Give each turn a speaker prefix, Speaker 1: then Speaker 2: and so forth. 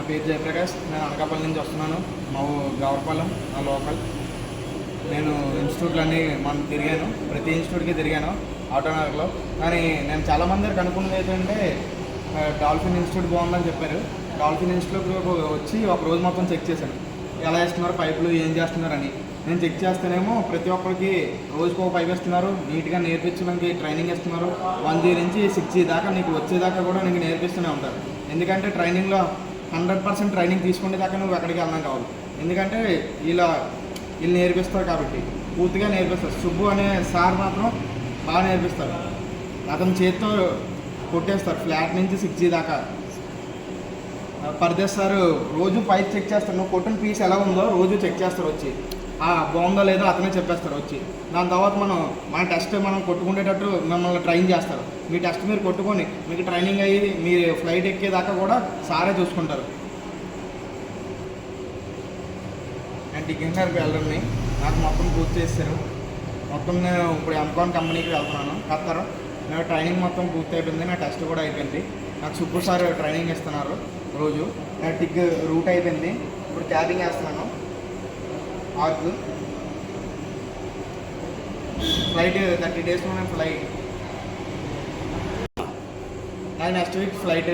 Speaker 1: పేరు జయప్రకాష్. నేను అనకాపల్లి నుంచి వస్తున్నాను. మా గవర్పాలెం నా లోకల్. నేను ఇన్స్టిట్యూట్లన్నీ మనం తిరిగాను, ప్రతి ఇన్స్టిట్యూట్కి తిరిగాను ఆటోనగర్లో. కానీ నేను చాలామంది దగ్గర కనుక్కున్నది ఏంటంటే డాల్ఫిన్ ఇన్స్టిట్యూట్ బాగుందని చెప్పారు. డాల్ఫిన్ ఇన్స్టిట్యూట్కి వచ్చి ఒక రోజు మొత్తం చెక్ చేశాను, ఎలా వేస్తున్నారు పైపులు, ఏం చేస్తున్నారని. నేను చెక్ చేస్తేనేమో ప్రతి ఒక్కరికి రోజుకు ఒక పైపు వేస్తున్నారు, నీట్గా నేర్పించడానికి ట్రైనింగ్ ఇస్తున్నారు. 1G నుంచి 6G దాకా నీకు వచ్చేదాకా కూడా నీకు నేర్పిస్తూనే ఉంటారు. ఎందుకంటే ట్రైనింగ్లో 100% ట్రైనింగ్ తీసుకునేదాకా నువ్వు ఎక్కడికి వెళ్ళడం కావాలి. ఎందుకంటే వీళ్ళు నేర్పిస్తారు కాబట్టి పూర్తిగా నేర్పిస్తారు. సుబ్బు అనే సార్ మాత్రం బాగా నేర్పిస్తారు. అతని చేతితో కొట్టేస్తారు ఫ్లాట్ నుంచి 6G దాకా. పరదేశ్ సార్ రోజు పైప్ చెక్ చేస్తారు, నువ్వు కొట్టిన పీస్ ఎలా ఉందో రోజు చెక్ చేస్తారు వచ్చి. బాగుందో లేదో అతనే చెప్పేస్తారు వచ్చి. దాని తర్వాత మన టెస్ట్ మనం కొట్టుకునేటట్టు మిమ్మల్ని ట్రైన్ చేస్తారు. మీ టెస్ట్ మీరు కొట్టుకొని మీకు ట్రైనింగ్ అయ్యి మీరు ఫ్లైట్ ఎక్కేదాకా కూడా సారే చూసుకుంటారు. నేను టికెట్కి వెళ్ళండి, నాకు మొత్తం పూర్తి చేస్తారు. మొత్తం నేను ఇప్పుడు ఎంకాన్ కంపెనీకి వెళ్తున్నాను ఖత్తర్. నేను ట్రైనింగ్ మొత్తం పూర్తి అయిపోయింది, నా టెస్ట్ కూడా అయిపోయింది. నాకు సుబ్బు సార్ ట్రైనింగ్ ఇస్తున్నారు రోజు. నా టిక్ రూట్ అయిపోయింది, ఇప్పుడు క్యాబింగ్ వేస్తున్నాను. ఆర్క్ ఫ్లైట్ 30 daysలో నేను ఫ్లైట్, నాకు నెక్స్ట్ వీక్ ఫ్లైట్.